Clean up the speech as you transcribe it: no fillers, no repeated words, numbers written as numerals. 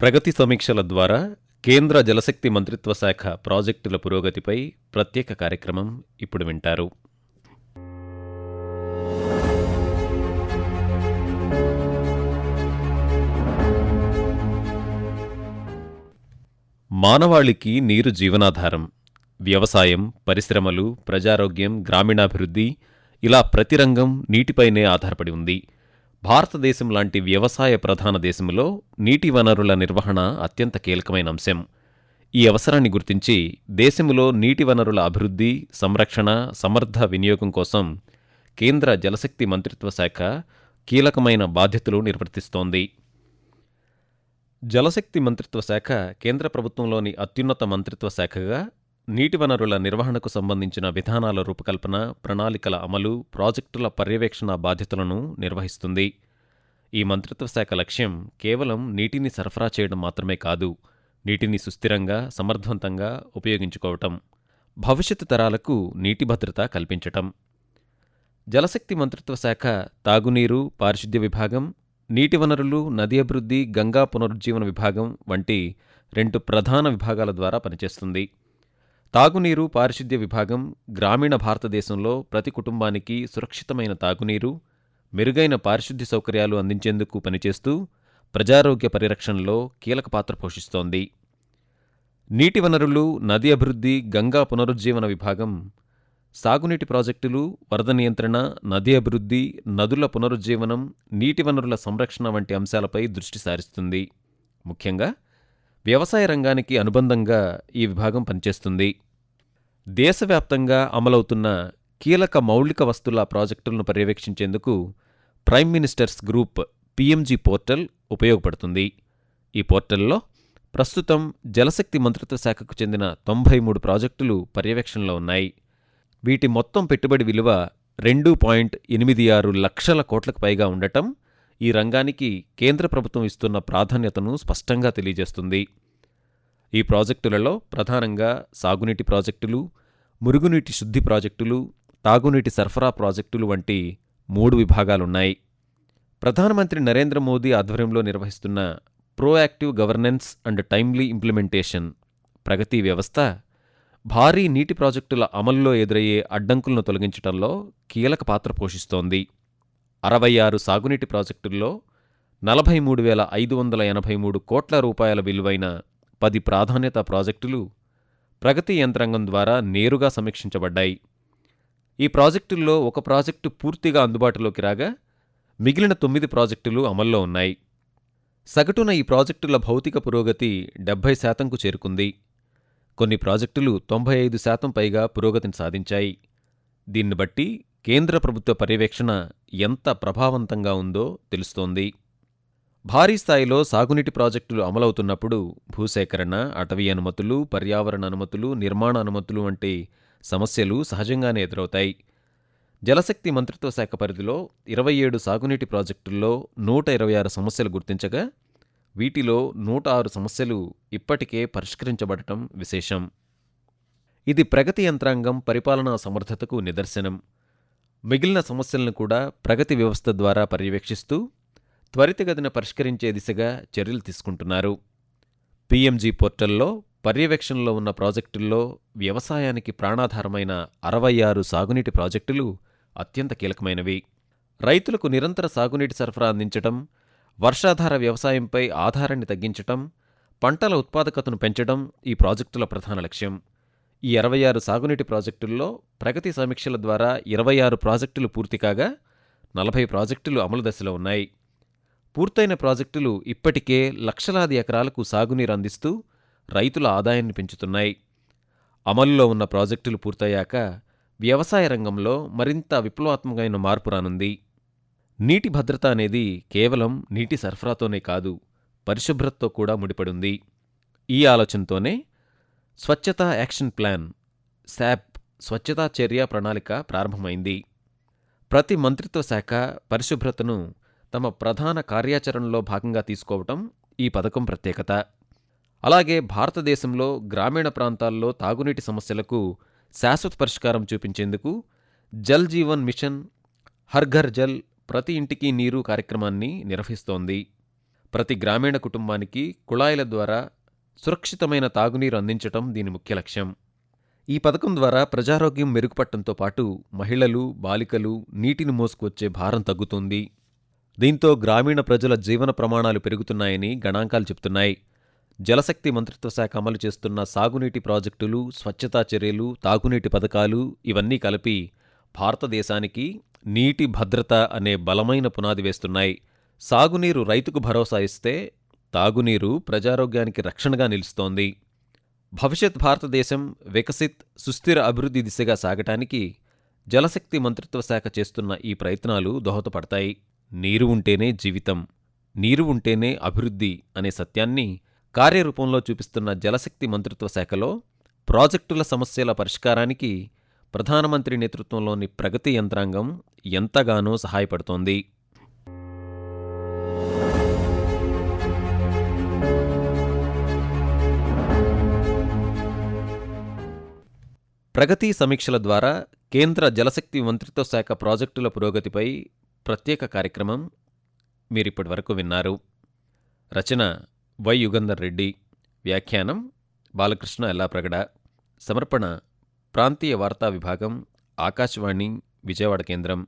ప్రగతి సమీక్షల ద్వారా కేంద్ర జలశక్తి మంత్రిత్వ శాఖ ప్రాజెక్టుల పురోగతిపై ప్రత్యేక కార్యక్రమం ఇప్పుడు వింటారు. మానవాళికి నీరు జీవనాధారం. వ్యవసాయం, పరిశ్రమలు, ప్రజారోగ్యం, గ్రామీణాభివృద్ధి ఇలా ప్రతి రంగం నీటిపైనే ఆధారపడి ఉంది. భారతదేశం లాంటి వ్యవసాయ ప్రధాన దేశంలో నీటి వనరుల నిర్వహణ అత్యంత కీలకమైన అంశం. ఈ అవసరాన్ని గుర్తించి దేశంలో నీటి వనరుల అభివృద్ధి, సంరక్షణ, సమర్థ వినియోగం కోసం కేంద్ర జలశక్తి మంత్రిత్వ శాఖ కీలకమైన బాధ్యతలు నిర్వర్తిస్తోంది. జలశక్తి మంత్రిత్వ శాఖ కేంద్ర ప్రభుత్వంలోని అత్యున్నత మంత్రిత్వ శాఖగా నీటి వనరుల నిర్వహణకు సంబంధించిన విధానాల రూపకల్పన, ప్రణాళికల అమలు, ప్రాజెక్టుల పర్యవేక్షణ బాధ్యతలను నిర్వహిస్తుంది. ఈ మంత్రిత్వ శాఖ లక్ష్యం కేవలం నీటిని సరఫరా చేయడం మాత్రమే కాదు, నీటిని సుస్థిరంగా, సమర్థవంతంగా ఉపయోగించుకోవటం, భవిష్యత్తు తరాలకు నీటి భద్రత కల్పించటం. జలశక్తి మంత్రిత్వ శాఖ తాగునీరు, పారిశుద్ధ్య విభాగం, నీటి వనరులు, నది అభివృద్ధి, గంగా పునరుజ్జీవన విభాగం వంటి 2 ప్రధాన విభాగాల ద్వారా పనిచేస్తుంది. తాగునీరు, పారిశుద్ధ్య విభాగం గ్రామీణ భారతదేశంలో ప్రతి కుటుంబానికి సురక్షితమైన తాగునీరు, మెరుగైన పారిశుద్ధ్య సౌకర్యాలు అందించేందుకు పనిచేస్తూ ప్రజారోగ్య పరిరక్షణలో కీలక పాత్ర పోషిస్తోంది. నీటి వనరులు, నది అభివృద్ధి, గంగా పునరుజ్జీవన విభాగం సాగునీటి ప్రాజెక్టులు, వరద నియంత్రణ, నది అభివృద్ధి, నదుల పునరుజ్జీవనం, నీటి వనరుల సంరక్షణ వంటి అంశాలపై దృష్టి సారిస్తుంది. ముఖ్యంగా వ్యవసాయ రంగానికి అనుబంధంగా ఈ విభాగం పనిచేస్తుంది. దేశవ్యాప్తంగా అమలవుతున్న కీలక మౌలిక వస్తుల ప్రాజెక్టులను పర్యవేక్షించేందుకు ప్రైమ్ మినిస్టర్స్ గ్రూప్ పిఎంజి పోర్టల్ ఉపయోగపడుతుంది. ఈ పోర్టల్లో ప్రస్తుతం జలశక్తి మంత్రిత్వ శాఖకు చెందిన 93 ప్రాజెక్టులు పర్యవేక్షణలో ఉన్నాయి. వీటి మొత్తం పెట్టుబడి విలువ 2.86 లక్షల కోట్లకు పైగా ఉండటం ఈ రంగానికి కేంద్ర ప్రభుత్వం ఇస్తున్న ప్రాధాన్యతను స్పష్టంగా తెలియజేస్తుంది. ఈ ప్రాజెక్టులలో ప్రధానంగా సాగునీటి ప్రాజెక్టులు, మురుగునీటి శుద్ధి ప్రాజెక్టులు, తాగునీటి సరఫరా ప్రాజెక్టులు వంటి 3 విభాగాలున్నాయి. ప్రధానమంత్రి నరేంద్ర మోదీ ఆధ్వర్యంలో నిర్వహిస్తున్న proactive governance and timely implementation Pragati వ్యవస్థ భారీ నీటి ప్రాజెక్టుల అమలులో ఎదురయ్యే అడ్డంకులను తొలగించడంలో కీలక పాత్ర పోషిస్తోంది. 66 సాగునీటి ప్రాజెక్టుల్లో 43,583 కోట్ల రూపాయల విలువైన 10 ప్రాధాన్యత ప్రాజెక్టులు ప్రగతి యంత్రాంగం ద్వారా నేరుగా సమీక్షించబడ్డాయి. ఈ ప్రాజెక్టుల్లో ఒక ప్రాజెక్టు పూర్తిగా అందుబాటులోకి రాగా మిగిలిన 9 ప్రాజెక్టులు అమల్లో ఉన్నాయి. సగటున ఈ ప్రాజెక్టుల భౌతిక పురోగతి 70%కు చేరుకుంది. కొన్ని ప్రాజెక్టులు 95% పైగా పురోగతిని సాధించాయి. దీన్ని బట్టి కేంద్ర ప్రభుత్వ పర్యవేక్షణ ఎంత ప్రభావవంతంగా ఉందో తెలుస్తోంది. భారీ స్థాయిలో సాగునీటి ప్రాజెక్టులు అమలవుతున్నప్పుడు భూసేకరణ, అటవీ అనుమతులు, పర్యావరణ అనుమతులు, నిర్మాణ అనుమతులు వంటి సమస్యలు సహజంగానే ఎదురవుతాయి. జలశక్తి మంత్రిత్వ శాఖ పరిధిలో 27 సాగునీటి ప్రాజెక్టుల్లో 126 సమస్యలు గుర్తించగా వీటిలో 106 సమస్యలు ఇప్పటికే పరిష్కరించబడటం విశేషం. ఇది ప్రగతి యంత్రాంగం పరిపాలనా సమర్థతకు నిదర్శనం. మిగిలిన సమస్యలను కూడా ప్రగతి వ్యవస్థ ద్వారా పర్యవేక్షిస్తూ త్వరితగతిన పరిష్కరించే దిశగా చర్యలు తీసుకుంటున్నారు. పిఎంజి పోర్టల్లో పర్యవేక్షణలో ఉన్న ప్రాజెక్టుల్లో వ్యవసాయానికి ప్రాణాధారమైన 66 సాగునీటి ప్రాజెక్టులు అత్యంత కీలకమైనవి. రైతులకు నిరంతర సాగునీటి సరఫరా అందించటం, వర్షాధార వ్యవసాయంపై ఆధారాన్ని తగ్గించటం, పంటల ఉత్పాదకతను పెంచడం ఈ ప్రాజెక్టుల ప్రధాన లక్ష్యం. ఈ 66 సాగునీటి ప్రాజెక్టుల్లో ప్రగతి సమీక్షల ద్వారా 26 ప్రాజెక్టులు పూర్తి కాగా 40 ప్రాజెక్టులు అమలు దశలో ఉన్నాయి. పూర్తయిన ప్రాజెక్టులు ఇప్పటికే లక్షలాది ఎకరాలకు సాగునీరు అందిస్తూ రైతుల ఆదాయాన్ని పెంచుతున్నాయి. అమలులో ఉన్న ప్రాజెక్టులు పూర్తయ్యాక వ్యవసాయ రంగంలో మరింత విప్లవాత్మకమైన మార్పు రానుంది. నీటి భద్రత అనేది కేవలం నీటి సరఫరాతోనే కాదు, పరిశుభ్రతతో కూడా ముడిపడుంది. ఈ ఆలోచనతోనే స్వచ్ఛతా యాక్షన్ ప్లాన్ శాప్ స్వచ్ఛతా చర్య ప్రణాళిక ప్రారంభమైంది. ప్రతి మంత్రిత్వ శాఖ పరిశుభ్రతను తమ ప్రధాన కార్యాచరణలో భాగంగా తీసుకోవటం ఈ పథకం ప్రత్యేకత. అలాగే భారతదేశంలో గ్రామీణ ప్రాంతాల్లో తాగునీటి సమస్యలకు శాశ్వత పరిష్కారం చూపించేందుకు జల్ జీవన్ మిషన్, హర్ ఘర్ జల్, ప్రతి ఇంటికి నీరు కార్యక్రమాన్ని నిర్వహిస్తోంది. ప్రతి గ్రామీణ కుటుంబానికి కుళాయిల ద్వారా సురక్షితమైన తాగునీరు అందించటం దీని ముఖ్య లక్ష్యం. ఈ పథకం ద్వారా ప్రజారోగ్యం మెరుగుపడటంతో పాటు మహిళలు, బాలికలు నీటిని మోసుకొచ్చే భారం తగ్గుతుంది. దీంతో గ్రామీణ ప్రజల జీవన ప్రమాణాలు పెరుగుతున్నాయని గణాంకాలు చెబుతున్నాయి. జలశక్తి మంత్రిత్వ శాఖ అమలు చేస్తున్న సాగునీటి ప్రాజెక్టులు, స్వచ్ఛతా చర్యలు, తాగునీటి పథకాలు ఇవన్నీ కలిపి భారతదేశానికి నీటి భద్రత అనే బలమైన పునాది వేస్తున్నాయి. సాగునీరు రైతుకు భరోసా ఇస్తే తాగునీరు ప్రజారోగ్యానికి రక్షణగా నిలుస్తోంది. భవిష్యత్ భారతదేశం వికసిత్, సుస్థిర అభివృద్ధి దిశగా సాగటానికి జలశక్తి మంత్రిత్వ శాఖ చేస్తున్న ఈ ప్రయత్నాలు దోహదపడతాయి. నీరు ఉంటేనే జీవితం, నీరు ఉంటేనే అభివృద్ధి అనే సత్యాన్ని కార్యరూపంలో చూపిస్తున్న జలశక్తి మంత్రిత్వ శాఖలో ప్రాజెక్టుల సమస్యల పరిష్కారానికి ప్రధానమంత్రి నేతృత్వంలోని ప్రగతి యంత్రాంగం ఎంతగానో సహాయపడుతోంది. ప్రగతి సమీక్షల ద్వారా కేంద్ర జలశక్తి మంత్రిత్వ శాఖ ప్రాజెక్టుల పురోగతిపై ప్రత్యేక కార్యక్రమం మీరిప్పటివరకు విన్నారు. రచన వై యుగంధర్ రెడ్డి, వ్యాఖ్యానం బాలకృష్ణ ఎల్లాప్రగడ, సమర్పణ ప్రాంతీయ వార్తా విభాగం, ఆకాశవాణి విజయవాడ కేంద్రం.